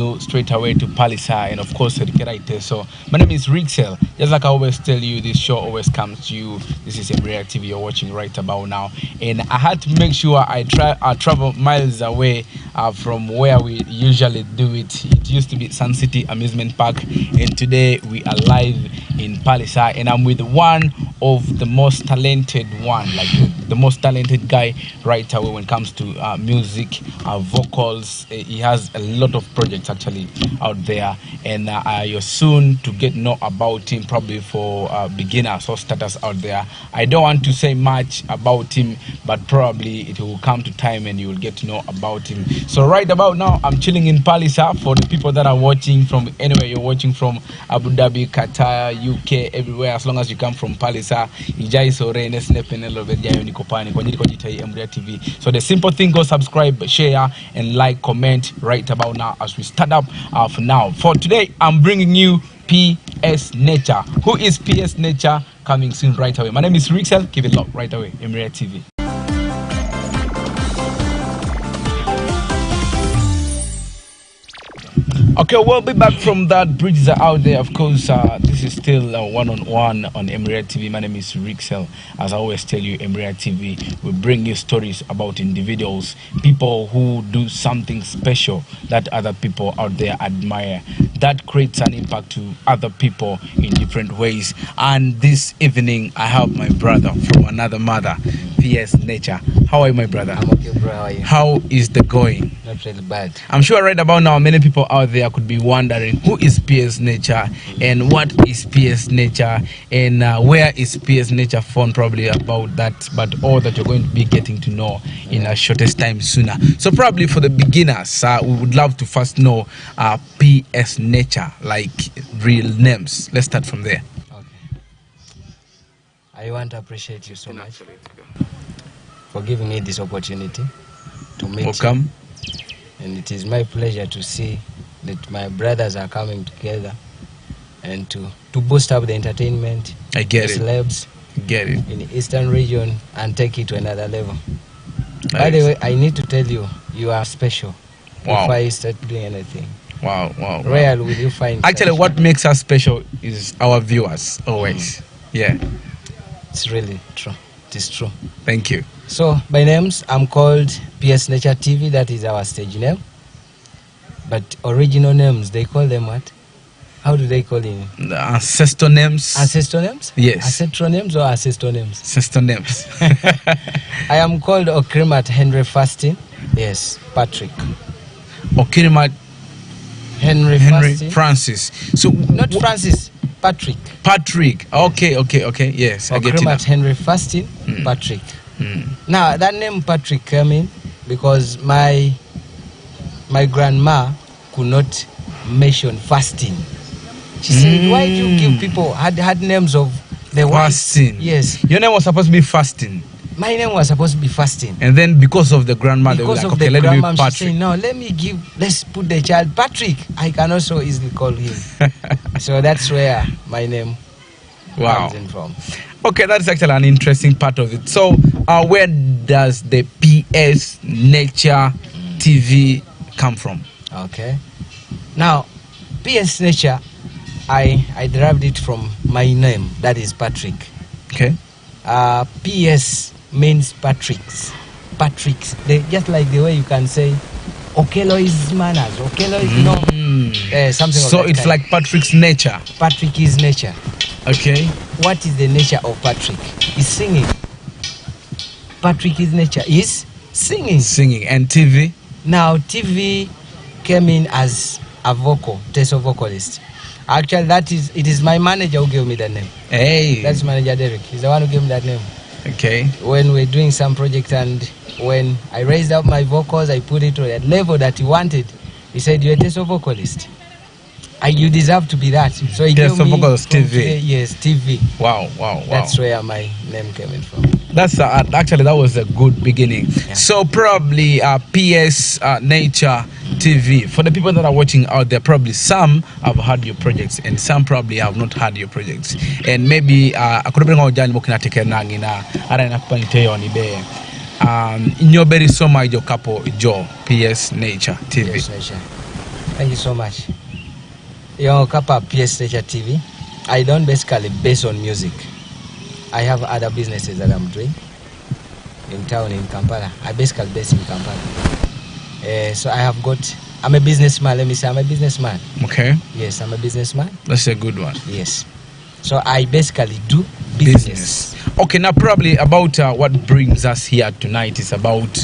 Go straight away to Palisa and of course Rikeraite. So my name is Rixel. Just like I always tell you, this show always comes to you. This is EmuriaTV you're watching right about now, and I had to make sure I travel miles away from where we usually do it. It used to be Sun City Amusement Park, and today we are live in Palisa, and I'm with one of the most talented the most talented guy right away when it comes to music, vocals. He has a lot of projects actually out there, and you're soon to get know about him, probably for beginners or starters out there. I don't want to say much about him, but probably it will come to time and you will get to know about him. So right about now I'm chilling in Palisa. For the people that are watching from anywhere you're watching from, Abu Dhabi, Qatar, UK, everywhere, as long as you come from Palisa, EmuriaTV. So the simple thing, go subscribe, share and like, comment right about now as we start up for now. For today I'm bringing you PS Nature. Who is PS Nature? Coming soon right away. My name is Rixel. Keep it locked right away. EmuriaTV. Okay, we'll be back from that. Bridges are out there, of course. This is still one-on-one on EmuriaTV. My name is Rixel. As I always tell you, EmuriaTV will bring you stories about individuals, people who do something special that other people out there admire, that creates an impact to other people in different ways. And this evening I have my brother from another mother, PS Nature. How are you, my brother? I'm okay, bro. How are you? How is the going? Not really bad. I'm sure right about now many people out there could be wondering who is PS Nature and what is PS Nature and where is PS Nature found, probably about that, but all that you're going to be getting to know in a shortest time sooner. So probably for the beginners, we would love to first know PS Nature, like real names. Let's start from there. Okay. I want to appreciate you so much for giving me this opportunity to meet Welcome. you. And it is my pleasure to see that my brothers are coming together and to boost up the entertainment, I get the it. celebs Get it. in the Eastern region and take it to another level. Nice. By the way, I need to tell you, you are special. Wow. Before you start doing anything. Wow, wow, wow. Rare will you find. Actually, what makes us special is our viewers, always. Yeah. It's really true. It is true. Thank you. So, by names, I'm called PS Nature TV. That is our stage name. But original names, they call them what? How do they call it? The ancestor names. Ancestor names? Yes. Ancestral names or ancestor names? Ancestor names. I am called Okrimat Henry Fasting. Yes, Patrick. Okrimat Henry Fasting. Francis. So Not Francis, Patrick. Patrick. Okay. Yes, I get it now. Okrimat Henry Fasting, Patrick. Now, that name Patrick came in because my grandma could not mention fasting. She said, why do you give people hard names of the fasting? Yes. Your name was supposed to be fasting. My name was supposed to be fasting. And then because of the grandma, they were like, okay, let me be Patrick. She said, no, let's put the child Patrick. I can also easily call him. So that's where my name comes in from. Okay, that's actually an interesting part of it. So where does the PS Nature TV come from? Okay. Now, PS Nature, I derived it from my name, that is Patrick. Okay. PS means Patrick's. Just like the way you can say, Okelo is manners, Okelo is no. Something so it's like Patrick's nature. Patrick is nature. Okay. What is the nature of Patrick? Is singing. Patrick's nature is singing. Singing. And TV? Now, TV came in as a vocalist. Actually, it is my manager who gave me that name. Hey. That's manager Derek. He's the one who gave me that name. Okay. When we're doing some project and when I raised up my vocals, I put it to that level that he wanted. He said, you're a teso vocalist. You deserve to be that. So he gave me vocalist TV. Yes, TV. Wow. That's where my name came in from. That's actually that was a good beginning. Yeah. So probably PS Nature TV. For the people that are watching out there, probably some have heard your projects and some probably have not heard your projects. And maybe I could bring out Jan Mokina Tekenangina, Arana Paniteo on eBay. In your very so my couple Joe PS Nature TV. PS Nature. Thank you so much. Your Kappa PS Nature TV. I don't basically base on music. I have other businesses that I'm doing in town in Kampala. I basically base in Kampala. So I'm a businessman. Let me say I'm a businessman. Okay. Yes, I'm a businessman. That's a good one. Yes. So I basically do business. Okay, now probably about what brings us here tonight is about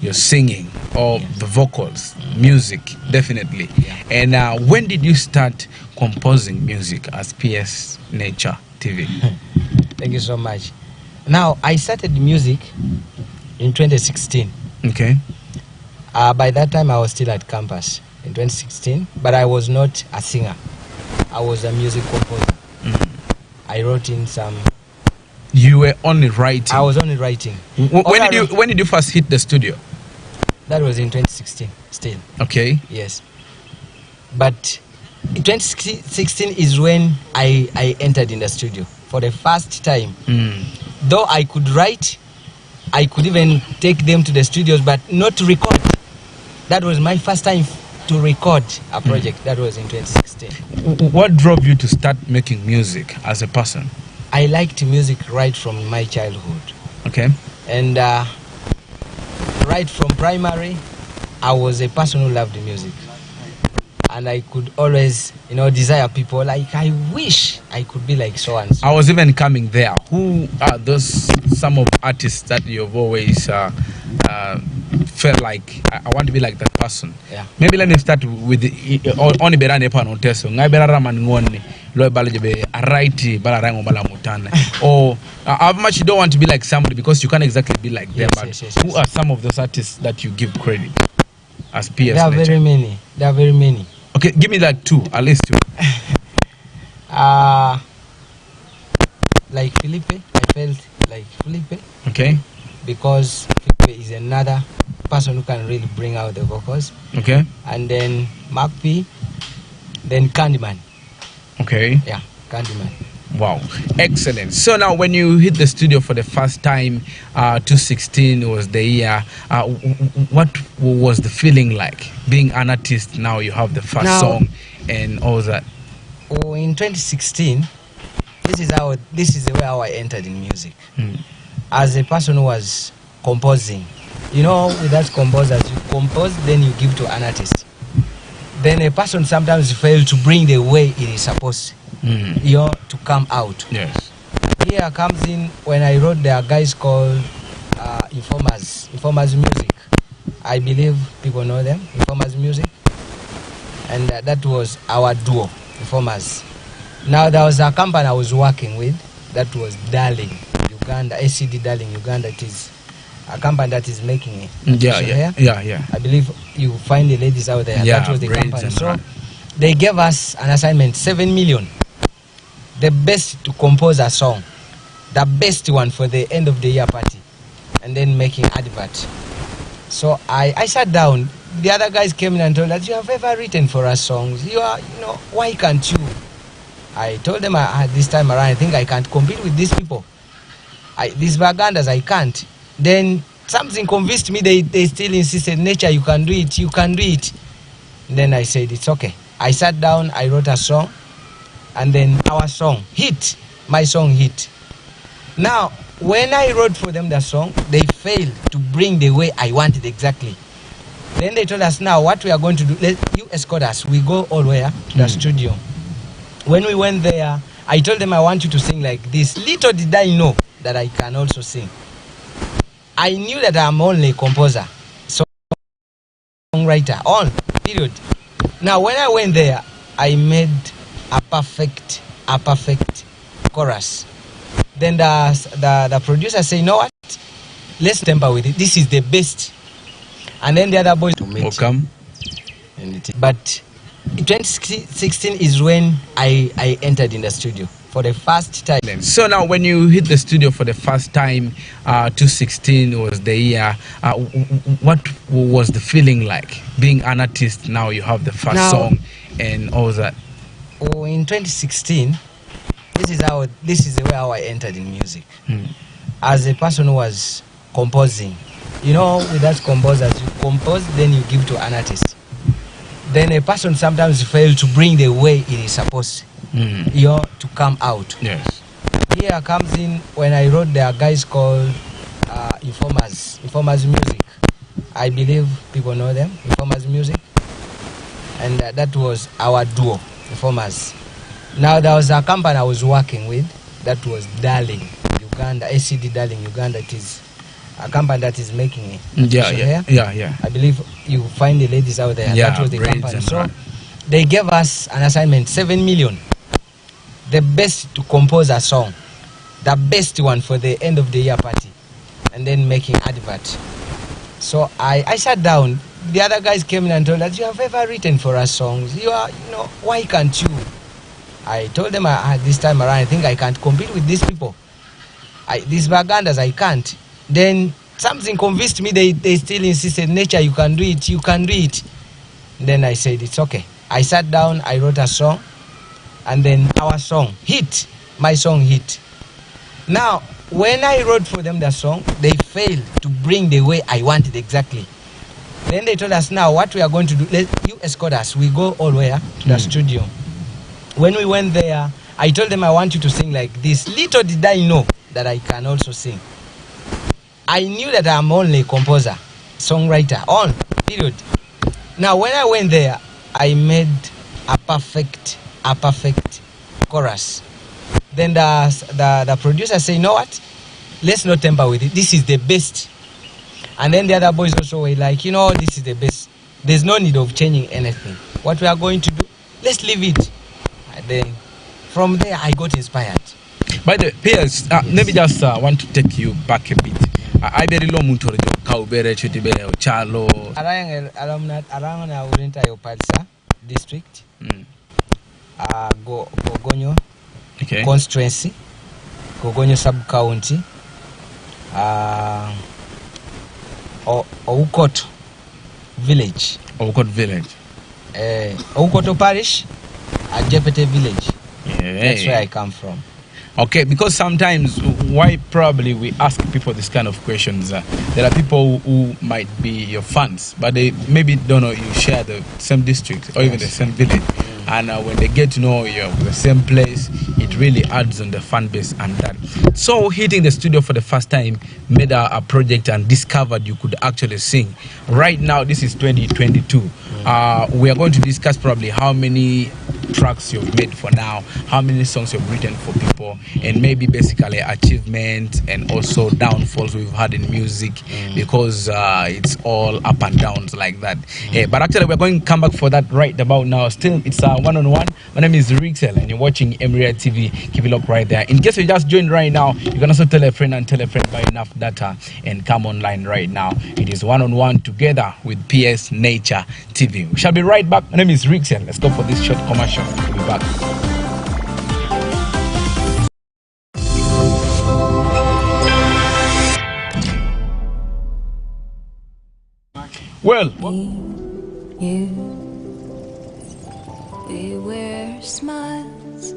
your singing or the vocals, music, definitely. And when did you start composing music as PS Nature TV? Thank you so much. Now, I started music in 2016. Okay. By that time, I was still at campus in 2016, but I was not a singer. I was a music composer. I wrote in some. You were only writing? I was only writing. When did you first hit the studio? That was in 2016 still. Okay. Yes. But in 2016 is when I entered in the studio for the first time. Though I could write, I could even take them to the studios, but not to record. That was my first time to record a project. That was in 2016. What drove you to start making music as a person? I liked music right from my childhood. Okay. And right from primary, I was a person who loved music. And I could always, desire people like, I wish I could be like so and so. I was even coming there. Who are some of artists that you've always felt like, I want to be like that person? Yeah. Maybe let me start with only berane pano teso. Ngai berara man ngoni lo balajebe araiti balarango bala mutana. Or how much you don't want to be like somebody because you can't exactly be like them. But who are some of those artists that you give credit as PS? There are very many. There are very many. Okay, give me like two, at least two. Like Felipe, I felt like Felipe. Okay. Because Felipe is another person who can really bring out the vocals. Okay. And then Mark P, then Candyman. Okay. Yeah, Candyman. Wow, excellent. So now when you hit the studio for the first time, 2016 was the year, what was the feeling like being an artist? Now you have the first song and all that. Oh, in 2016, this is the way how I entered in music. As a person who was composing, with that composers, you compose, then you give to an artist. Then a person sometimes fails to bring the way it is supposed to come out. Yes. Here comes in when I wrote, there are guys called Informers Music. I believe people know them, Informers Music. And that was our duo, Informers. Now there was a company I was working with that was Darling, Uganda, ACD Darling, Uganda. It is a company that is making it. Yeah. I believe you find the ladies out there. Yeah, that was the company. So they gave us an assignment, 7 million. The best to compose a song, the best one for the end of the year party, and then making advert. So I sat down. The other guys came in and told us, you have ever written for us songs. Why can't you? I told them this time around, I think I can't compete with these people. These Bagandas, I can't. Then something convinced me. They still insisted, Nature, you can do it. You can do it. Then I said, it's okay. I sat down, I wrote a song. And then our song hit. My song hit. Now, when I wrote for them the song, they failed to bring the way I wanted exactly. Then they told us, now what we are going to do, you escort us. We go all the way to the studio. When we went there, I told them I want you to sing like this. Little did I know that I can also sing. I knew that I'm only a composer, songwriter, period. Now when I went there, I made a perfect chorus. Then the producer said, you know what? Let's temper with it. This is the best. And then the other boys will come. But 2016 is when I entered in the studio for the first time. So now when you hit the studio for the first time, 2016 was the year, what was the feeling like being an artist? Now you have the first song and all that. Oh, in 2016, this is the way how I entered in music. As a person who was composing, with that composers, you compose, then you give to an artist. then a person sometimes fails to bring the way it is supposed to come out. Yes. Here comes in when I wrote, there are guys called Informers Music. I believe people know them, Informers Music. And that was our duo, Informers. Now there was a company I was working with, that was Darling, Uganda, ACD Darling, Uganda. It is a company that is making it. Yeah. I believe you find the ladies out there. Yeah, that was the company. So right. they gave us an assignment, 7 million. The best to compose a song, the best one for the end of the year party, and then making advert. So I sat down. The other guys came in and told us, you have ever written for us songs. Why can't you? I told them this time around, I think I can't compete with these people. These Bagandas, I can't. Then something convinced me. They still insisted, Nature, you can do it, you can do it. Then I said, it's okay. I sat down, I wrote a song, and then our song hit. My song hit. Now, when I wrote for them the song, they failed to bring the way I wanted exactly. Then they told us, now what we are going to do, you escort us. We go all the way to the studio. When we went there, I told them I want you to sing like this. Little did I know that I can also sing. I knew that I'm only a composer, songwriter, period. Now when I went there, I made a perfect chorus. Then the producer said, you know what? Let's not tamper with it. This is the best. And then the other boys also were like, this is the best. There's no need of changing anything. What we are going to do, let's leave it. And then from there, I got inspired. By the peers, maybe just want to take you back a bit. I very long muntoro kaubere chutibere chalo. Arangana urenta yo palisa district. Gogonyo constituency. Gogonyo sub county. Oukoto village. Oukoto village. Oukoto parish, Jepete village. Yeah. That's where I come from. Okay, because sometimes why probably we ask people this kind of questions. There are people who might be your fans, but they maybe don't know you share the same district or even the same village. And when they get to know you're the same place, it really adds on the fan base and that. So hitting the studio for the first time made a project and discovered you could actually sing. Right now, this is 2022. We are going to discuss probably how many tracks you've made for now, how many songs you've written for people, and maybe basically achievements and also downfalls we've had in music, because it's all up and downs like that. But actually we're going to come back for that right about now. Still, it's one-on-one. My name is Rixel and you're watching EmuriaTV. Keep it locked right there. In case you just joined right now, you can also tell a friend and tell a friend, buy enough data and come online right now. It is one-on-one together with PS Nature TV. We shall be right back. My name is Rixel. Let's go for this short commercial. We'll be back. Well, we wear smiles.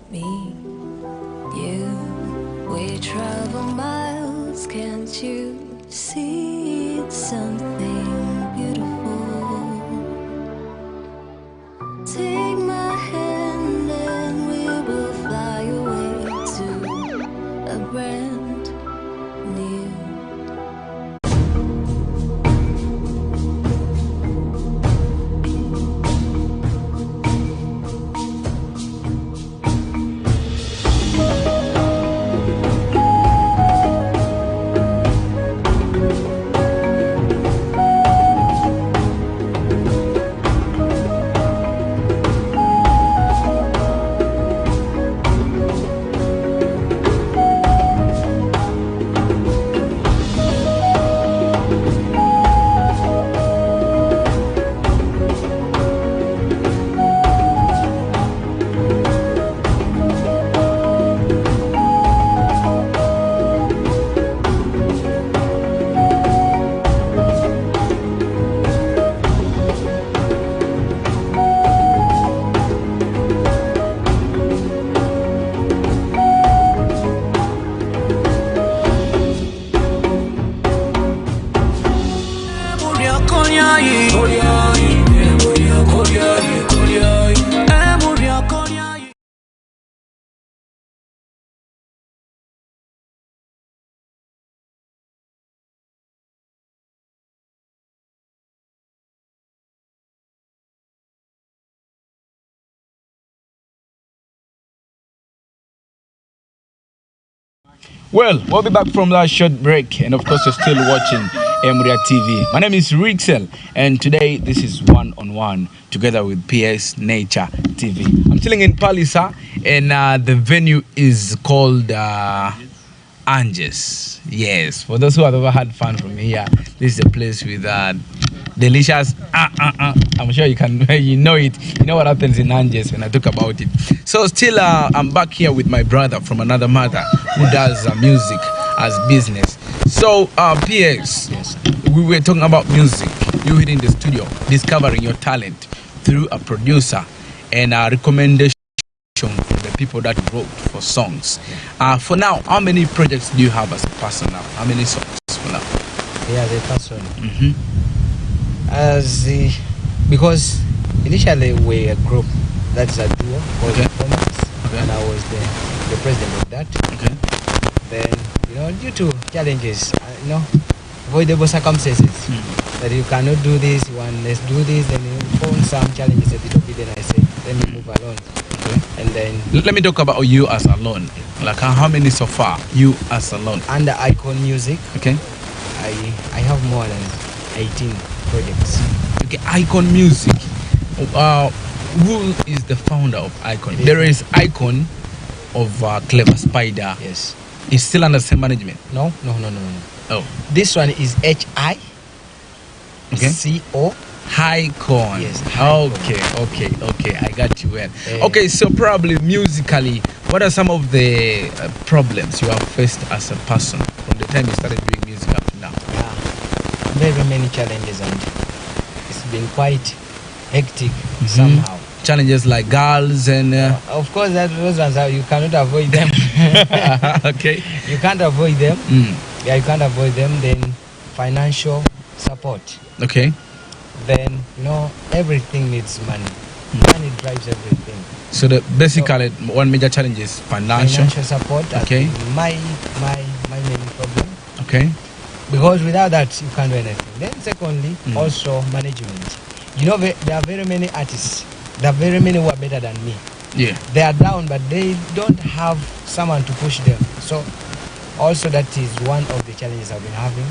Me, you, we travel miles. Can't you see it's something beautiful? Take my hand and we will fly away to a brand new. Well, we'll be back from that short break, and of course, you're still watching EmuriaTV. My name is Rixel, and today this is One on One together with PS Nature TV. I'm chilling in Palisa, and the venue is called Anges. Yes, for those who have ever had fun from here, this is a place with delicious. I'm sure you can, you know it. You know what happens in Anges when I talk about it. So still, I'm back here with my brother from another mother who does music as business. So, PS, Yes. we were talking about music. You hit in the studio, discovering your talent through a producer and a recommendation from the people that wrote for songs. For now, how many projects do you have as a person now? How many songs for now? Yeah, the person. Because initially we a group, that's a duo called Performance, and I was the president of that. Okay. Then, due to challenges, avoidable circumstances, that you cannot do this, let's do this, then you found some challenges a bit of it, then I said, let me move along. Okay. And then Let me talk about you as alone. Like how many so far? You as alone. under Icon Music, Okay. I have more than 18 projects. Okay. Icon Music. Who is the founder of Icon? There is Icon of Clever Spider. Yes. It's still under the same management. No. Oh. This one is HI. Okay. CO. Icon. Yes, Icon. Okay. I got you well. Yeah. Okay, so probably musically, what are some of the problems you have faced as a person from the time you started doing music up to now? Very many challenges, and it's been quite hectic somehow. Challenges like girls and Of course, those ones you cannot avoid them. okay. You can't avoid them. Mm. You can't avoid them. Then financial support. Okay. Then everything needs money. Money drives everything. So basically one major challenge is financial. Support. That's Okay. My main problem. Okay. Because without that, you can't do anything. Then secondly, also management. There are very many artists. There are very many who are better than me. Yeah. They are down, but they don't have someone to push them. So also that is one of the challenges I've been having,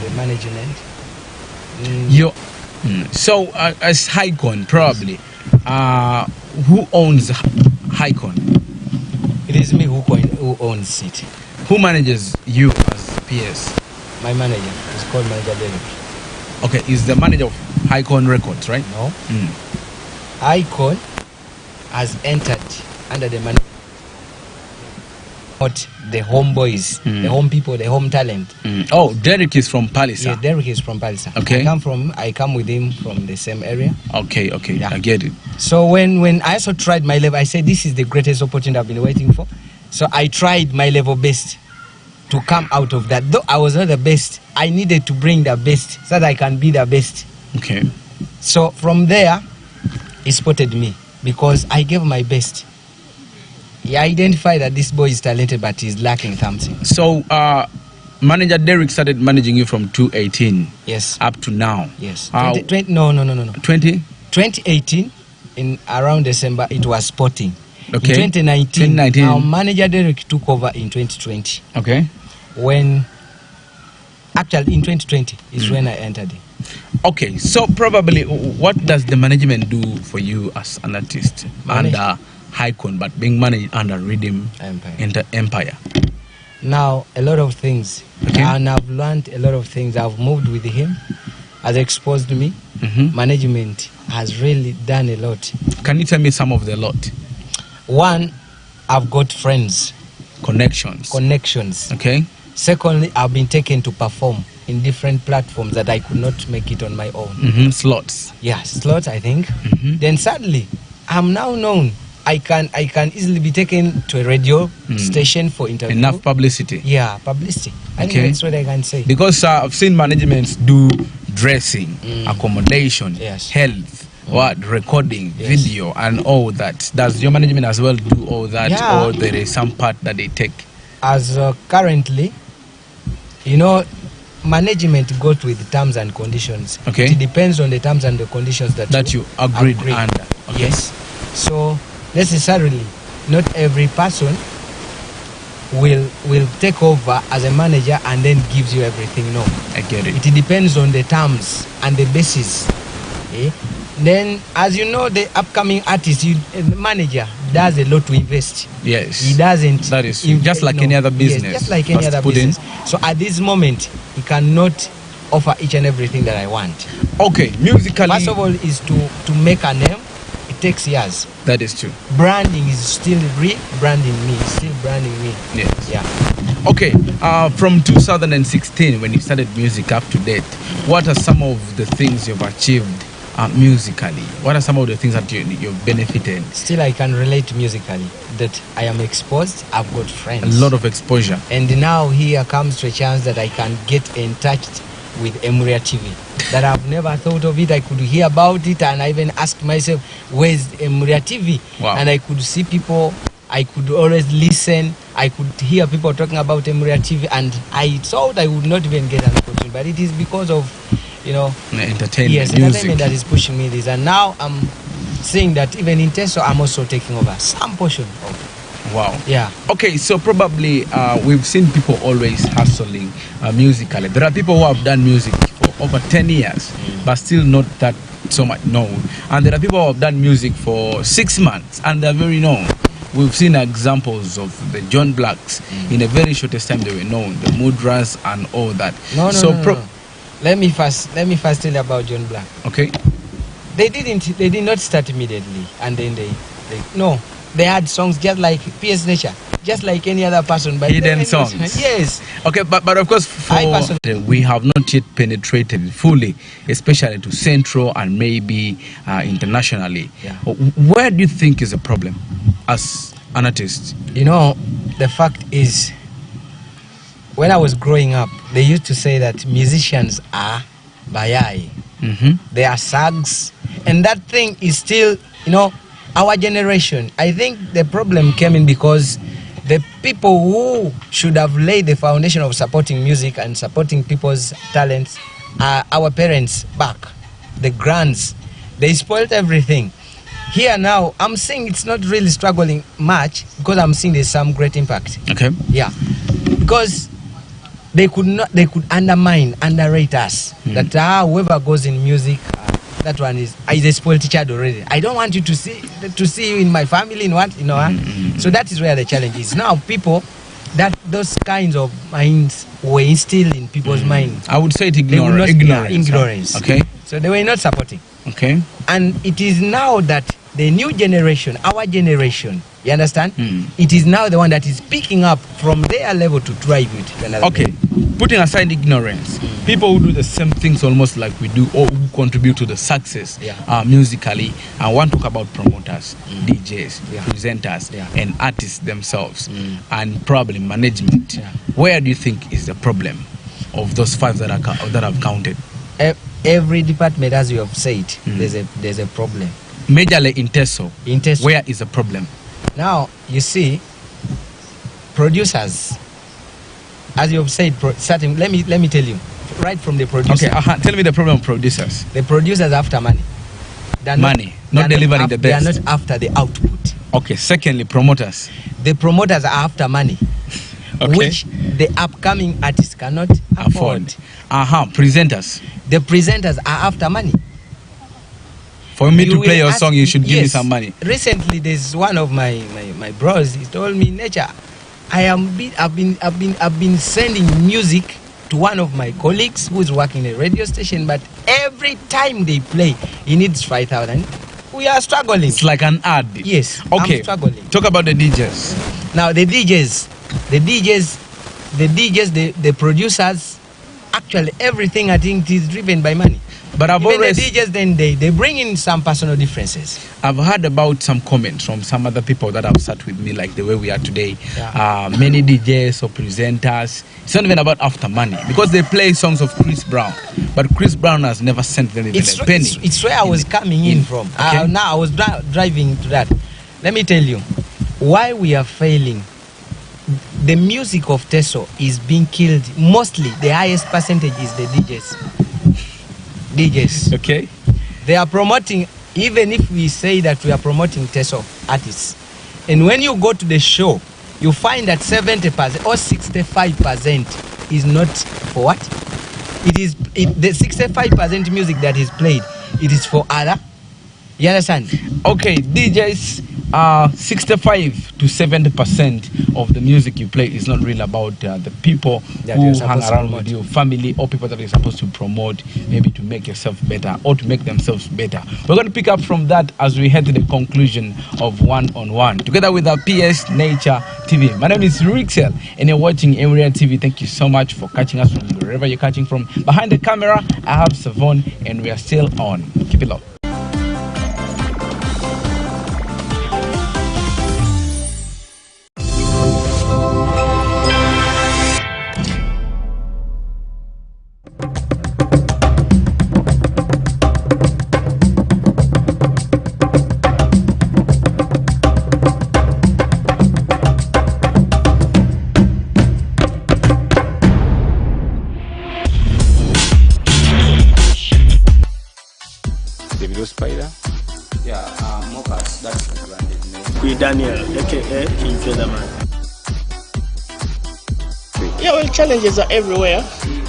the management. So as Icon, probably, who owns Icon? It is me who owns it. Who manages you as PS? My manager is called Manager Derek. Okay, is the manager of Icon Records, right? No. Icon has entered under the management. Not the homeboys, the home people, the home talent. Oh, Derek is from Palisa. Yeah, Derek is from Palisa. Okay. I come with him from the same area. Okay, Yeah. I get it. So when I also tried my level, I said this is the greatest opportunity I've been waiting for. So I tried my level best to come out of that. Though I was not the best, I needed to bring the best so that I can be the best. Okay. So from there, he spotted me because I gave my best. He identified that this boy is talented, but he's lacking something. So, manager Derek started managing you from 2018. Yes. Up to now. Yes. No. 20? 2018, in around December, it was Sporting. Okay. In 2019, 2019. our manager Derek took over in 2020. Okay. Actually, in 2020 is when I entered. Okay, so probably what does the management do for you as an artist under Icon, but being managed under Rhythm Empire? Now, a lot of things. Okay. And I've learned a lot of things. I've moved with him, has exposed me. Management has really done a lot. Can you tell me some of the lot? One, I've got friends. Connections. Okay. Secondly, I've been taken to perform in different platforms that I could not make it on my own. Slots. Yeah, slots, I think. Then sadly, I'm now known. I can easily be taken to a radio station for interview. Enough publicity. Yeah, publicity. I think that's what I can say. Because I've seen managements do dressing, accommodation, health, recording, video, and all that. Does your management as well do all that, or there is some part that they take? As currently, management goes with terms and conditions. Okay. It depends on the terms and the conditions that you agreed under. Okay. Yes. So necessarily, not every person will take over as a manager and then gives you everything. No, I get it. it depends on the terms and the basis. Then, as you know, the upcoming artist, the manager does a lot to invest. Yes, he doesn't. That is just like any other business. Yes, just like any other business. So at this moment, he cannot offer each and everything that I want. Okay, musically. First of all, is to make a name. It takes years. That is true. Branding is still rebranding me. Still branding me. Yes. Yeah. Okay. From 2016, when you started music up to date, what are some of the things you've achieved musically? What are some of the things that you've benefited? Still, I can relate musically that I am exposed. I've got friends. A lot of exposure. And now here comes to a chance that I can get in touch with EmuriaTV. That I've never thought of it. I could hear about it and I even ask myself, where's EmuriaTV? Wow. And I could see people. I could always listen. I could hear people talking about EmuriaTV, and I thought I would not even get an opportunity. But it is because of, entertainment, yes, music. entertainment that is pushing me this. And now I'm seeing that even in Teso, I'm also taking over some portion of. Wow. Yeah. Okay, so probably we've seen people always hustling musically. There are people who have done music for over 10 years, but still not that so much known. And there are people who have done music for 6 months and they're very known. We've seen examples of the John Blacks. In a very shortest time they were known, the Mudras and all that. No. Let me first tell you about John Black. Okay. They did not start immediately, and then they had songs just like PS Nature, just like any other person. But hidden songs. Yes. Okay, but of course, we have not yet penetrated fully, especially to Central and maybe internationally. Yeah. Where do you think is the problem as an artist? The fact is, when I was growing up, they used to say that musicians are bayai. They are sags, and that thing is still, our generation. I think the problem came in because the people who should have laid the foundation of supporting music and supporting people's talents are our parents back, the grands. They spoiled everything. Here now, I'm seeing it's not really struggling much because I'm seeing there's some great impact. Okay. Yeah, because they could underrate us. That whoever goes in music, that one is a spoiled child already. I don't want you to see you in my family in what So that is where the challenge is. Now people, that those kinds of minds were instilled in people's minds. I would say it ignorance. Okay. So they were not supporting. Okay. And it is now that the new generation, our generation, you understand? It is now the one that is picking up from their level to drive it to another level. Putting aside ignorance, people who do the same things almost like we do, or who contribute to the success musically. I want to talk about promoters, DJs, presenters, and artists themselves, and probably management. Where do you think is the problem of those five that I've counted? Every department, as you have said, there's a problem. Majorly in Teso. Where is the problem? Now, you see, producers, as you have said, let me tell you, right from the producer. Okay, tell me the problem of producers. The producers are after money. Not delivering the best. They are not after the output. Okay, secondly, promoters. The promoters are after money, which the upcoming artists cannot afford. Presenters. The presenters are after money. For me to play your song, you should give me some money. Recently, there's one of my bros. He told me, Nature, I've been sending music to one of my colleagues who's working in a radio station, but every time they play, he needs 5,000. We are struggling. It's like an ad. Yes. Okay. I'm struggling. Talk about the DJs. Now the DJs, the producers. Actually, everything I think is driven by money. But I've Even always the DJs, then they bring in some personal differences. I've heard about some comments from some other people that have sat with me, like the way we are today. Many DJs or presenters, it's not even about after money, because they play songs of Chris Brown, but Chris Brown has never sent them even a penny. It's where I was coming in from. Now I was driving to that. Let me tell you why we are failing. The music of Teso is being killed. Mostly, the highest percentage is the DJs. Okay. They are promoting, even if we say that we are promoting Teso artists. And when you go to the show, you find that 70% or 65% is not for what? The 65% music that is played, it is for other. You understand? Okay, DJs, 65 to 70% of the music you play is not really about the people that who hang around with you, family, or people that you're supposed to promote, maybe to make yourself better or to make themselves better. We're going to pick up from that as we head to the conclusion of One on One, together with our PS Nature TV. My name is Rixel, and you're watching Emuria TV. Thank you so much for catching us from wherever you're catching from. Behind the camera, I have Savon, and we are still on. Keep it locked. Spider? Yeah, Mokas, that's the branded name. With Daniel, aka King Featherman. Yeah, well, challenges are everywhere.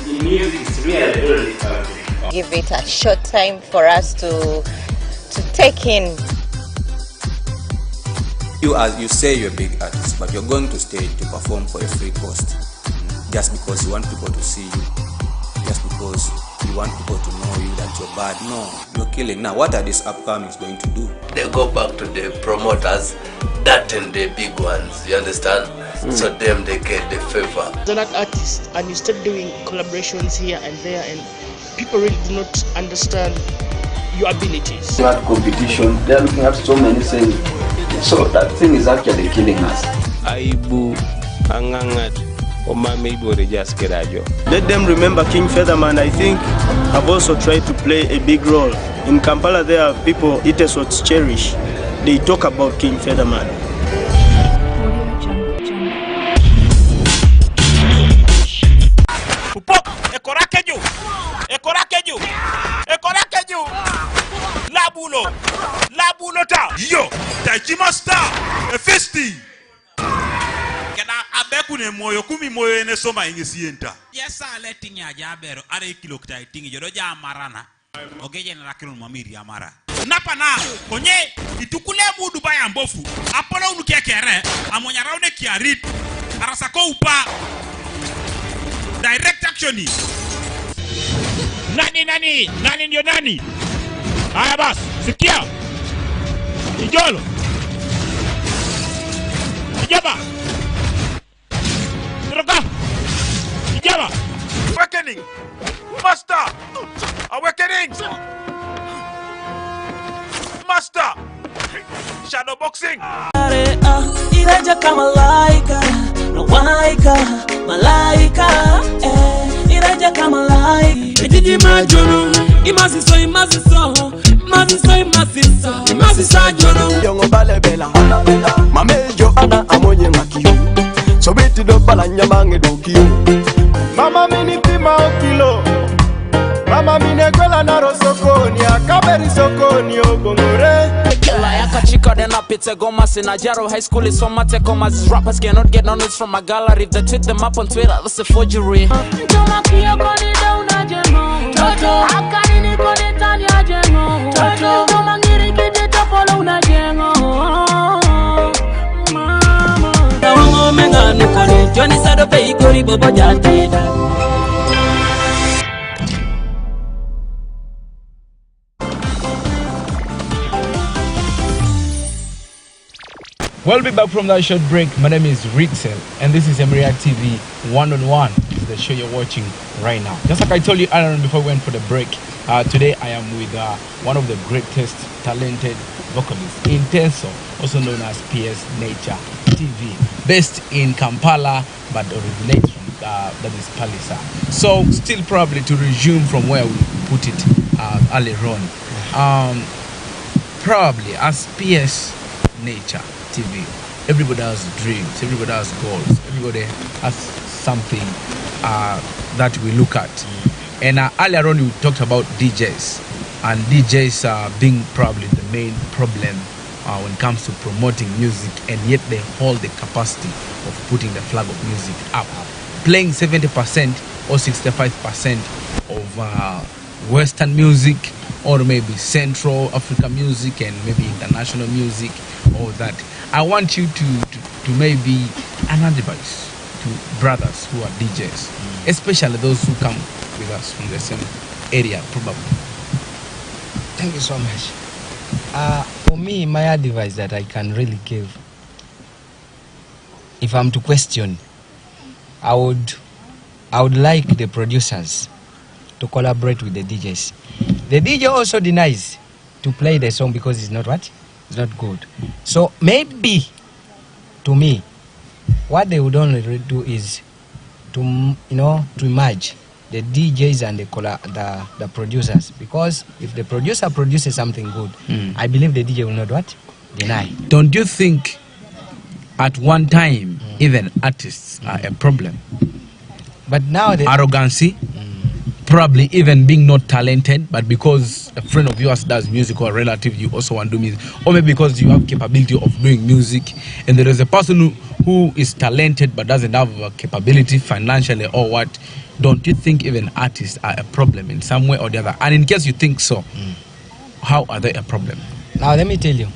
The music is really challenging. Give it a short time for us to take in. You say you're a big artist, but you're going to stage to perform for a free cost. Just because you want people to see you. Just because you want people to know you that you're bad. No, you're killing. Now, what are these upcomings going to do? They go back to the promoters, that and the big ones, you understand? So them, they get the favor. As an artist, and you start doing collaborations here and there, and people really do not understand your abilities. You had competition, they're looking at so many things. So that thing is actually killing us. Aibu, Angangat. Let them remember King Featherman. I think I've also tried to play a big role. In Kampala there are people Itesots cherish. They talk about King Featherman. Labulo ta yo Tajimasta a festi kena abeku ne moyo kumi moyo ene soma ingesienta yesa letting ya jabero are kilo ktai tingi jodo ja marana ogeje na rakiro mamiri amara napa na konye itukule mudu baya mbofu apolo unukia kere amonya raune kiarit arasako upa direct actioni nani ndio nani. Haya basi, sikia. Ijolo. Ijaba. Nroka. Ijaba. Awakening. Master. Awakening. Master. Shadow boxing. Iraja kama malaika, malaika, iraja kama malaika. Ejiji majono, imasiso, jono. Yongo balebela, mamejo ana amonye makiyo. So beti do balanya mange do kiyo. Mama mini pima okilo. Mama mine kwela na rosokoni, akaberi sokoni obongore. Like a chica, then I pizza gomas in a Jaro High School is so much comas. These rappers cannot get no news from my gallery. If they tweet them up on Twitter, that's a forgery. We'll be back from that short break. My name is Rixel, and this is EmuriaTV One on One. It's the show you're watching right now. Just like I told you earlier before we went for the break, today I am with one of the greatest talented vocalists in Tenso, also known as PS Nature TV, based in Kampala, but originates from that is Palisa. So still probably to resume from where we put it earlier on. Probably as PS Nature TV, everybody has dreams, everybody has goals, everybody has something that we look at. And earlier on we talked about DJs, and DJs being probably the main problem when it comes to promoting music, and yet they hold the capacity of putting the flag of music up, playing 70% or 65% of Western music, or maybe Central African music, and maybe international music, all that. I want you to maybe an advice to brothers who are DJs, especially those who come with us from the same area, probably. Thank you so much. For me, my advice that I can really give, if I'm to question, I would like the producers to collaborate with the DJs. The DJ also denies to play the song because it's not what? It's not good. So maybe, to me, what they would only do is to merge the DJs and the producers, because if the producer produces something good, I believe the DJ will not what? Deny. Don't you think at one time even artists are a problem? But now the arrogancy, probably even being not talented, but because a friend of yours does music or a relative, you also want to do music, or maybe because you have capability of doing music, and there is a person who is talented but doesn't have a capability financially or what. Don't you think even artists are a problem in some way or the other? And in case you think so, how are they a problem? Now let me tell you,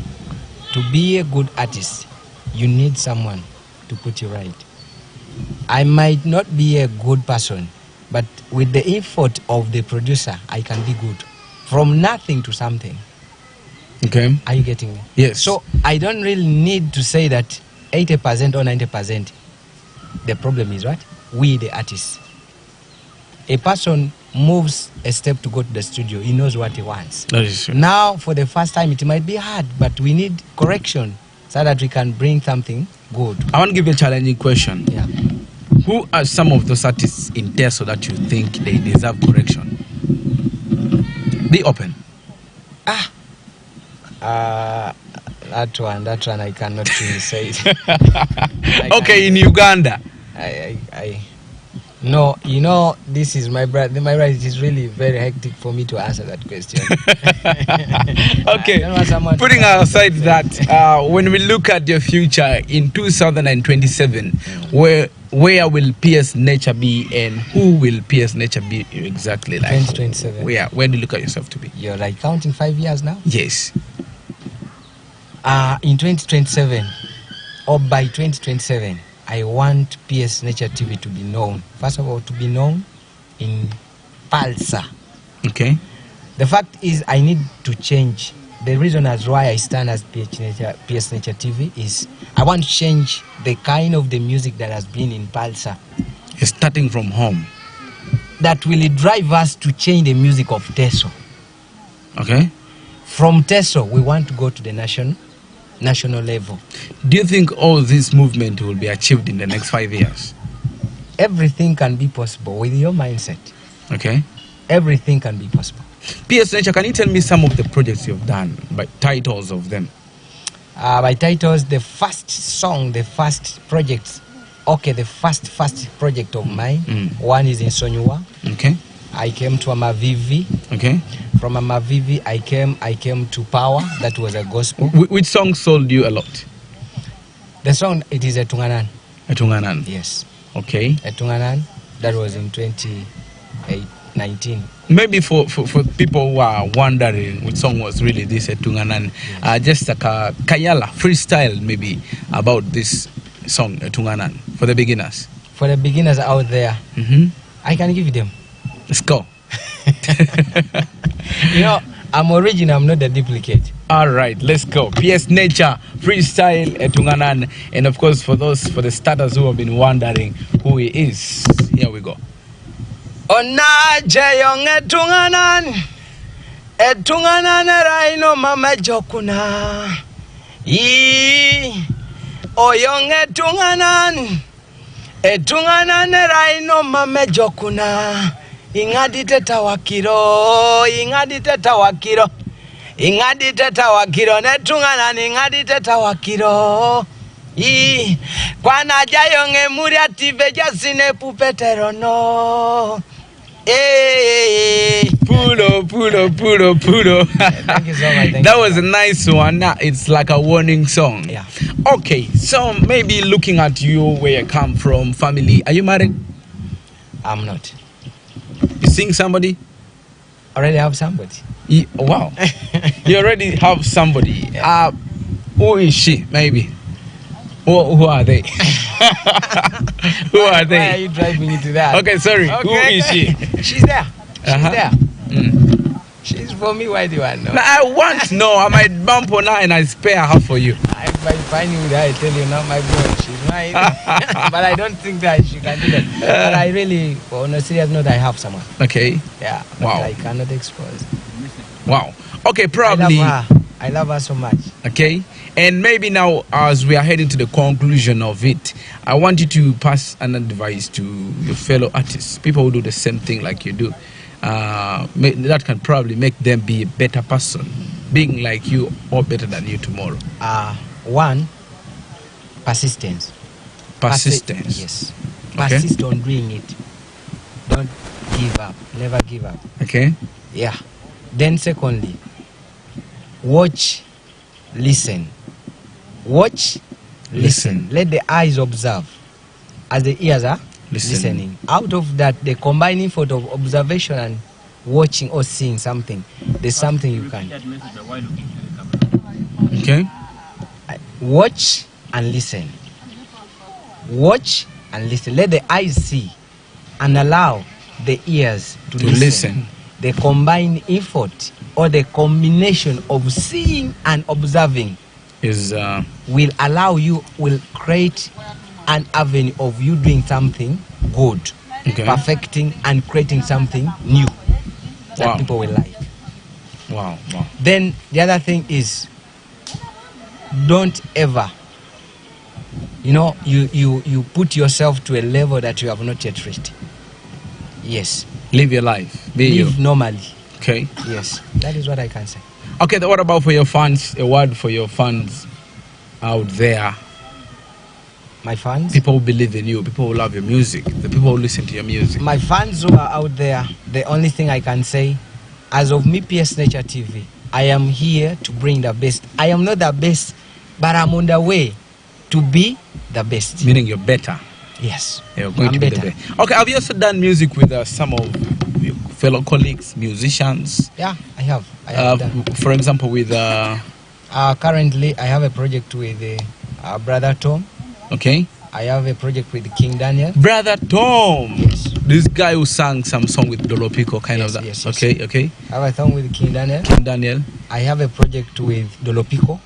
to be a good artist, you need someone to put you right. I might not be a good person, but with the effort of the producer, I can be good. From nothing to something. Okay. Are you getting me? Yes. So I don't really need to say that 80% or 90%. The problem is what? We, the artists. A person moves a step to go to the studio. He knows what he wants. That is true. Now, for the first time, it might be hard, but we need correction so that we can bring something good. I want to give you a challenging question. Yeah. Who are some of those artists in Teso that you think they deserve correction? Be open. That one I cannot really say it. Okay, in Uganda. No, this is my brother. My right, it is really very hectic for me to answer that question. Okay, putting aside that, when we look at your future in 2027, where will PS Nature be, and who will PS Nature be exactly? Like 2027. Where do you look at yourself to be? You're like counting 5 years now? Yes. In 2027, or by 2027, I want PS Nature TV to be known. First of all, to be known in Palisa. Okay. The fact is, I need to change. The reason as why I stand as PS Nature TV is I want to change the kind of the music that has been in Palisa. Starting from home. That will drive us to change the music of Teso. Okay. From Teso, we want to go to the national level. Do you think all this movement will be achieved in the next 5 years? Everything can be possible with your mindset. Okay. Everything can be possible. PS Nature, can you tell me some of the projects you've done, by titles of them? By titles, the first song, the first project. Okay, the first project of mine. One is in Sonyua. Okay. I came to Amavivi. Okay. From Amavivi, I came to Power. That was a gospel. Which song sold you a lot? The song, it is Etunganan. Etunganan. Yes. Okay. Etunganan. That was in 2019. Maybe for people who are wondering which song was really this Etunganan, just like a Kayala freestyle maybe about this song Etunganan for the beginners. For the beginners out there, I can give you them. Let's go. I'm original, I'm not a duplicate. All right, let's go. PS Nature, freestyle, Etunganan. And of course, for the starters who have been wondering who he is, here we go. Onaje yong Etunganan raino mama jokuna. Oyong Etunganan raino mama jokuna. Ingadi teta wakiro Netunganan ingadi teta wakiro. Kwana jayong Emuria TV jasine pupeterono. Hey, Pudo. Thank you so much. That was a nice one. It's like a warning song. Yeah. Okay, so maybe looking at you, where you come from, family. Are you married? I'm not. You seeing somebody? Already have somebody. Wow. You already have somebody. Yeah. Who is she? Maybe. Who are they? Who are they? Why are you driving into that? Okay, sorry. Okay. Who is she? She's there. She's there. She's for me. Why do you want to know? Now, I want to know. I might bump on her and I spare her for you. If I find you with her, I tell you, not my boy. She's mine. But I don't think that she can do that. But I really, on a serious note, I have someone. Okay. Yeah. But Wow. I cannot expose. Wow. Okay, probably. I love her so much. Okay. And maybe now, as we are heading to the conclusion of it, I want you to pass an advice to your fellow artists, people who do the same thing like you do. That can probably make them be a better person, being like you or better than you tomorrow. One, persistence. Persistence. Yes. Okay. Persist on doing it. Don't give up. Never give up. Okay. Yeah. Then secondly, watch, listen. Watch, listen. Let the eyes observe as the ears are listening. Out of that, the combining effort of observation and watching or seeing something, there's something you can. Okay. Watch and listen. Watch and listen. Let the eyes see and allow the ears to listen. The combined effort or the combination of seeing and observing will allow you, will create an avenue of you doing something good, perfecting and creating something new that people will like. Wow. Then the other thing is, don't ever, you put yourself to a level that you have not yet reached. Yes. Live your life. Live normally. Okay. Yes. That is what I can say. Okay, what about for your fans? A word for your fans out there. My fans? People who believe in you, people who love your music, the people who listen to your music. My fans who are out there, the only thing I can say, as of me, PS Nature TV, I am here to bring the best. I am not the best, but I'm on the way to be the best. Meaning you're better. Yes. You're going to be the best. Okay, have you also done music with some of your fellow colleagues, musicians? Yeah, I have. I have done. For example, with... currently, I have a project with Brother Tom. Okay. I have a project with King Daniel. Brother Tom. Yes. This guy who sang some song with Dolopico, kind of that. Yes. Okay. I have a song with King Daniel. I have a project with Dolopico.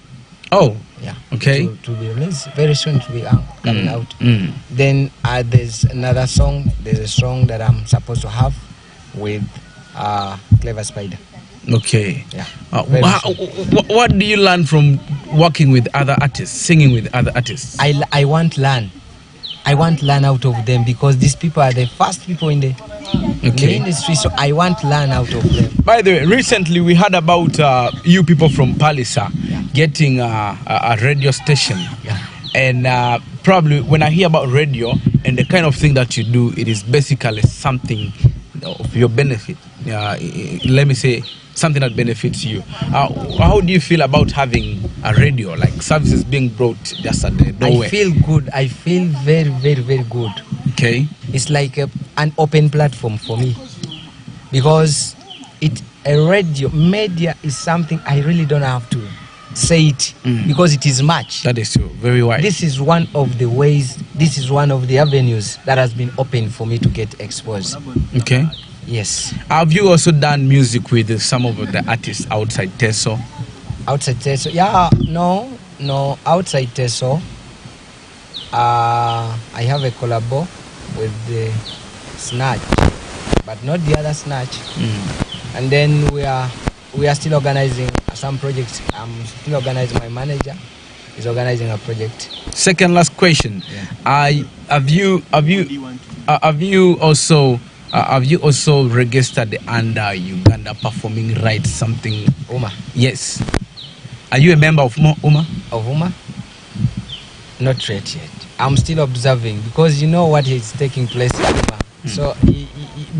Oh. Yeah. Okay. To be released very soon, to be coming out. Then there's another song. There's a song that I'm supposed to have with Clever Spider. Okay. Yeah. What do you learn from working with other artists, singing with other artists? I want to learn. I want to learn out of them because these people are the first people in the industry, so I want to learn out of them. By the way, recently we heard about you people from Palisa getting a radio station. Yeah. And probably when I hear about radio and the kind of thing that you do, it is basically something of your benefit. Let me say, something that benefits you. How do you feel about having a radio, like services being brought just at the doorway? I feel good. I feel very, very, very good. Okay. It's like an open platform for me because a radio media is something I really don't have to say it because it is much. That is true. Very wide. This is one of the ways. This is one of the avenues that has been open for me to get exposed. Okay. Yes. Have you also done music with some of the artists outside Teso? Outside Teso? Yeah, no. Outside Teso, I have a collabo with the Snatch, but not the other Snatch. And then we are still organizing some projects. I'm still organizing. My manager is organizing a project. Second last question. Yeah. Have you also registered under Uganda Performing Rights something? UMA. Yes. Are you a member of UMA? Of UMA? Not yet. I'm still observing because you know what is taking place in UMA. So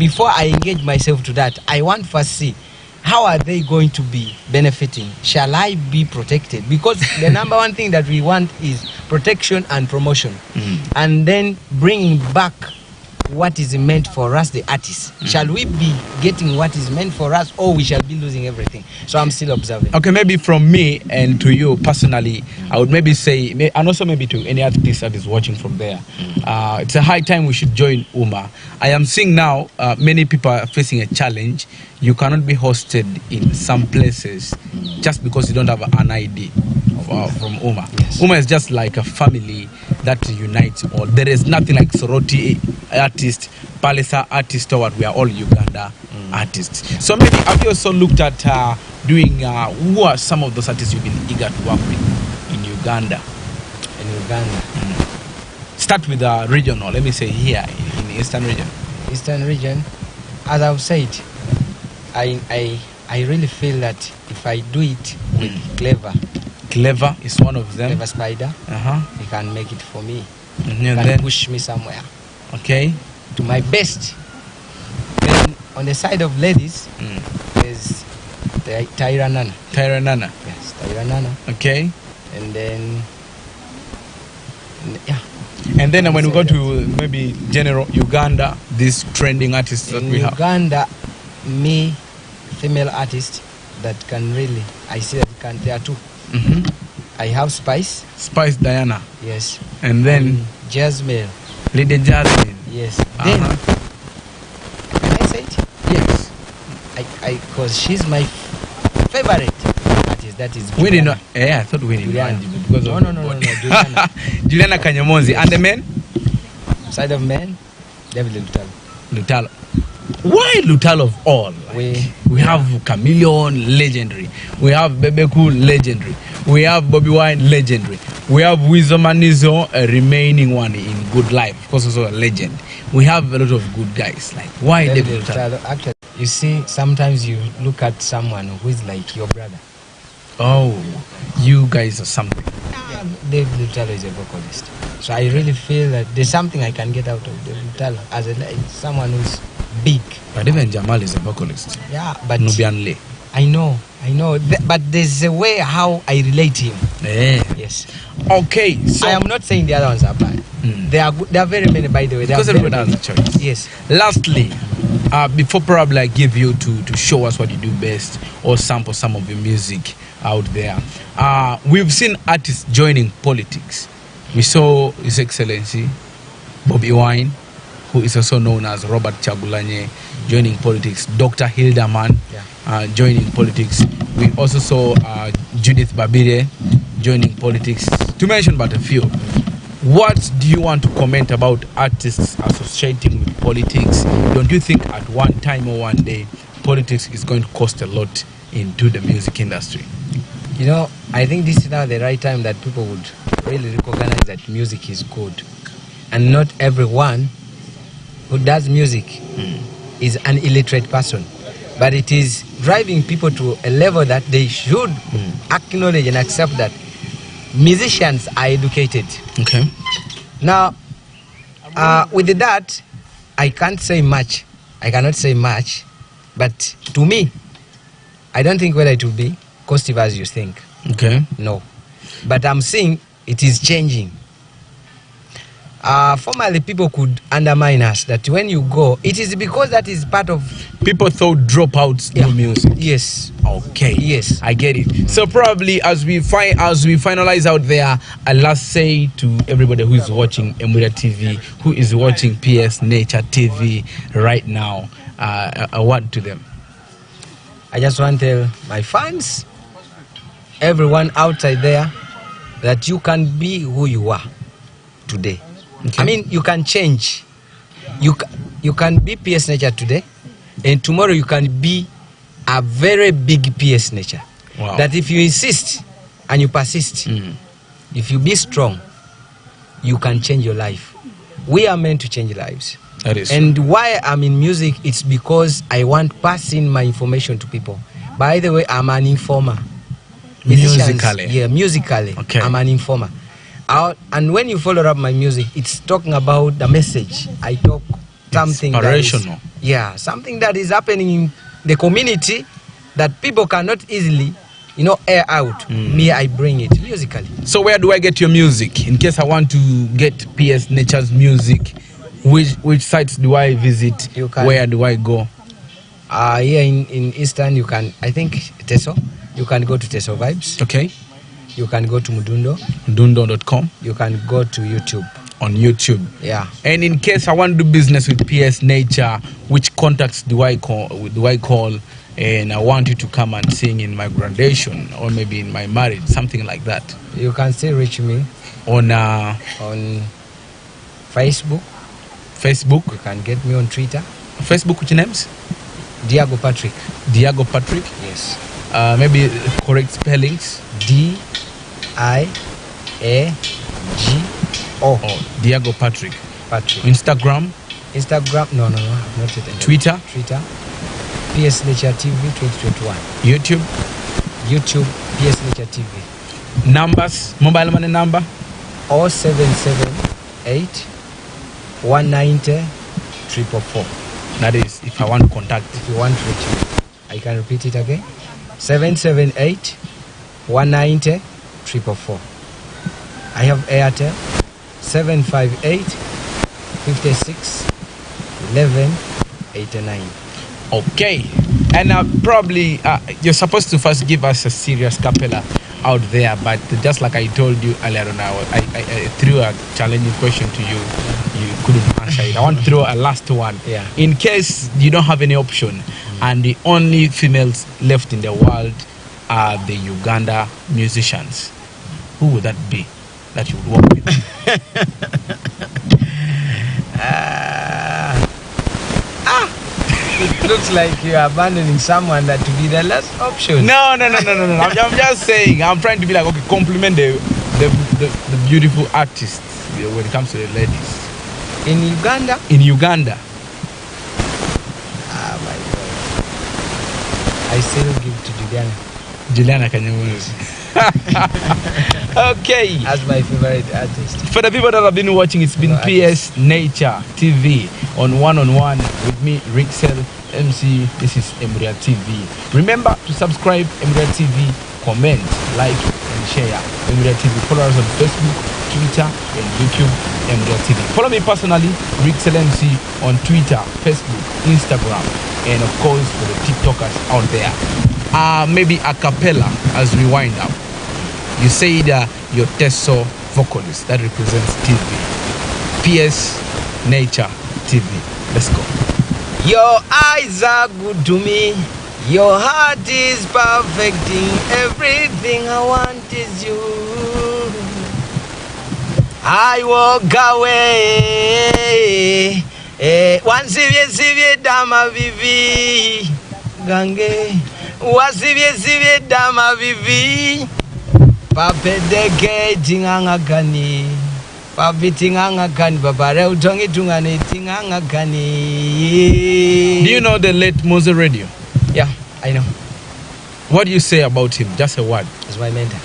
before I engage myself to that, I want first see how are they going to be benefiting. Shall I be protected? Because the number one thing that we want is protection and promotion, and then bringing back what is meant for us, the artists. Shall we be getting what is meant for us, or we shall be losing everything? So I'm still observing. Okay, maybe from me and to you personally, I would maybe say, and also maybe to any artist that is watching from there, it's a high time we should join UMA. I am seeing now many people are facing a challenge. You cannot be hosted in some places just because you don't have an ID from UMA. Yes. UMA is just like a family that unites all. There is nothing like Soroti artist, Palisa artist, or what. We are all Uganda artists. Yeah. So maybe have you also looked at doing, who are some of those artists you've been eager to work with in Uganda? In Uganda. Start with the regional, let me say here in the Eastern region. Eastern region, as I've said, I really feel that if I do it with Clever is one of them. Clever Spider, he can make it for me. And can then push me somewhere. Okay. To my best. Then on the side of ladies, there's the Tyra Nana. Tyra Nana. Yes, Tyra Nana. Okay. And then, yeah. And then when we go to maybe general Uganda, these trending artists that we have. Uganda, me, female artist that can really, I see that can, there are two. I have Spice Diana. Yes. And then Jasmine. Lady Jasmine. Yes. Then can I say it? Yes. I cause she's my favorite artist. That is Winnie. No, yeah, I thought Winnie. Because no, Juliana. Juliana Kanyamonzi. And the men? Side of men, David Lutalo. Why Lutalo of all? We have Chameleon, legendary. We have Bebeku, legendary. We have Bobby Wine, legendary. We have Wizomanizo, a remaining one in good life, of course also a legend. We have a lot of good guys. Like, why David Lutalo? Actually, you see, sometimes you look at someone who is like your brother. Oh, you guys are something. David Lutalo is a vocalist. So I really feel that there's something I can get out of David Lutalo as someone who's big. But even Jamal is a vocalist. Yeah, but Nubian Lee. I know. But there's a way how I relate him. Yeah. Yes. Okay. So I am not saying the other ones are bad. There are very many, by the way. Because everyone has a choice. Yes. Lastly, before probably I give you to show us what you do best or sample some of your music out there, we've seen artists joining politics. We saw His Excellency Bobby Wine, who is also known as Robert Chagulanye, joining politics. Dr. Hilderman joining politics. We also saw Judith Babire joining politics, to mention but a few. What do you want to comment about artists associating with politics? Don't you think at one time or one day politics is going to cost a lot into the music industry? You know, I think this is now the right time that people would really recognize that music is good. And not everyone who does music is an illiterate person. But it is driving people to a level that they should acknowledge and accept that musicians are educated. Okay. Now, with that, I can't say much. I cannot say much. But to me, I don't think whether it will be costive as you think. Okay. No. But I'm saying it is changing. Formerly, people could undermine us that when you go, it is because that is part of... People thought dropouts do music. Yes. Okay. Yes. I get it. So probably as we finalize out there, I'll last say to everybody who is watching EmuriaTV, who is watching PS Nature TV right now, a word to them. I just want to tell my fans, everyone outside there, that you can be who you are today. Okay. I mean, you can change. You can be PS Nature today, and tomorrow you can be a very big PS Nature. Wow. That if you insist and you persist, if you be strong, you can change your life. We are meant to change lives. That is and true. Why I'm in music, it's because I want passing my information to people. By the way, I'm an informer. Musically? Yeah, musically. Okay. I'm an informer. And when you follow up my music, it's talking about the message. I talk something inspirational. Yeah, something that is happening in the community that people cannot easily, air out. Me, I bring it musically. So where do I get your music? In case I want to get PS Nature's music, which sites do I visit? Where do I go? Here in Eastern, you can, I think, Teso. You can go to Teso Vibes. Okay. You can go to Mudundo. Mudundo.com. You can go to YouTube. On YouTube. Yeah. And in case I want to do business with PS Nature, which contacts do I call? And I want you to come and sing in my graduation or maybe in my marriage, something like that. You can still reach me on Facebook. Facebook. You can get me on Twitter. Facebook, which names? Diago Patrick. Diago Patrick. Yes. Maybe correct spellings. D-I-A-G-O. Diago Patrick. Patrick. Instagram. No, not yet. Twitter. PS Nature TV 2021. YouTube. PS Nature TV. Numbers. Mobile money number. 0778 190 444. That is if I want to contact. If you want to reach me. I can repeat it again. 778 190 444. I have Airtel 758 56 11 89. Okay, and probably you're supposed to first give us a serious cappella out there, but just like I told you earlier on, I threw a challenging question to you. You couldn't answer it. I want to throw a last one. Yeah. In case you don't have any option, and the only females left in the world are the Uganda musicians, who would that be that you would work with? It looks like you are abandoning someone that to be the last option. No. I'm just saying. I'm trying to be like, okay, compliment the beautiful artists when it comes to the ladies. In Uganda? In Uganda. Ah, my God. I still give to Juliana Kanyamuzi. Okay. As my favorite artist. For the people that have been watching, it's been PS Nature TV on One with me, Rixel MC. This is Emuria TV. Remember to subscribe Emuria TV, comment, like, and share Emuria TV. Follow us on Facebook, Twitter, and YouTube, Emuria TV. Follow me personally, Rixel MC, on Twitter, Facebook, Instagram, and of course for the TikTokers out there. Maybe a cappella as we wind up. You said your Teso vocalist that represents TV. PS Nature TV. Let's go. Your eyes are good to me. Your heart is perfecting. Everything I want is you. I walk away. Wansivye dama vivi. Gange. Wasivye dama vivi. Papedeke tinganga gani. Papitinganga gani. Babare utongi tungane tinganga gani. Do you know the late Mose Radio? Yeah, I know. What do you say about him? Just a word. He's my mentor.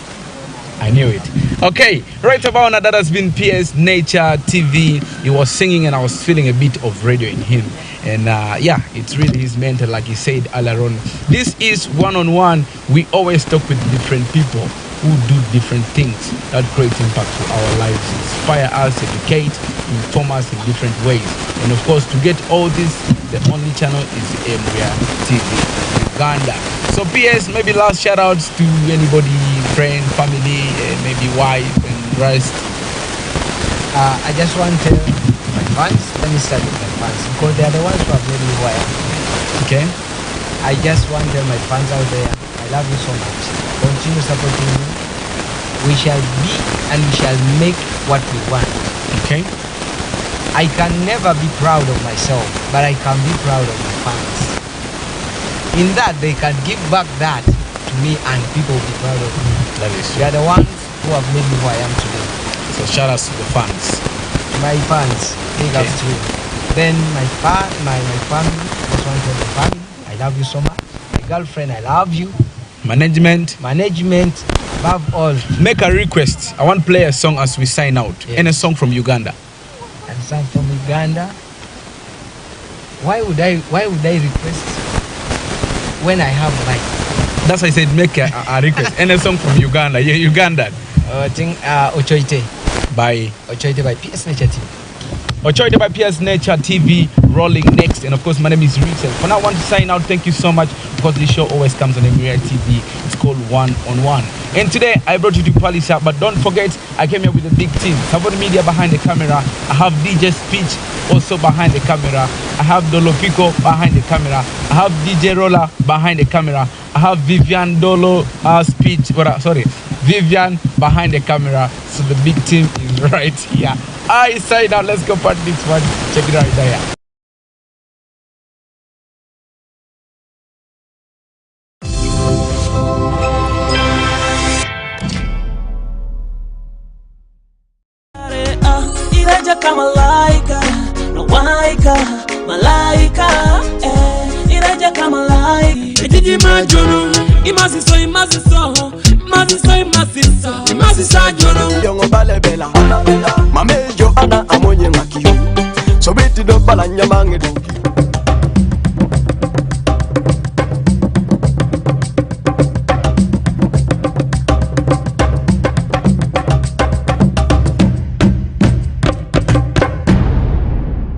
I knew it. Okay, right about now that has been PS Nature TV. He was singing and I was feeling a bit of radio in him. And yeah, it's really his mentor, like he said earlier on. This is One. We always talk with different people who do different things that create impact to our lives, inspire us, educate, inform us in different ways. And of course, to get all this, the only channel is Emuria TV Uganda. So PS, maybe last shout outs to anybody, friend, family, maybe wife and rest. I just want to tell my fans, let me start with my fans, because they are the ones who have made me who I am. Okay. I just want to tell my fans out there, I love you so much. Continue supporting me. We shall be and we shall make what we want. Okay. I can never be proud of myself, but I can be proud of my fans. In that, they can give back that to me and people will be proud of me. That is true. They are the ones who have made me who I am today. So shout out to the fans. My fans, big ups to you. Then my family, I just want to tell the family, I love you so much. My girlfriend, I love you. Management, above all. Make a request. I want to play a song as we sign out. Yes. And a song from Uganda. And a song from Uganda. why would I request when I have mic? That's why I said make a request. Any song from Uganda? Yeah, Ugandan. I think Ochoite by PS Nature TV. Ochoite by PS Nature TV rolling next. And of course, my name is Rachel. For now, I want to sign out. Thank you so much because this show always comes on EmuriaTV. It's called One on One. And today, I brought you to Palisa. But don't forget, I came here with a big team. Sabon Media behind the camera. I have DJ Speech also behind the camera. I have Dolo Pico behind the camera. I have DJ Roller behind the camera. I have Vivian Dolo Vivian behind the camera. So the big team is right here. I say now, let's go part this one. Check it out there. Iraja kama malaika, no malaika, iraja kama malaika. Ejiji majono, imasiso, jono. Yongo balebela,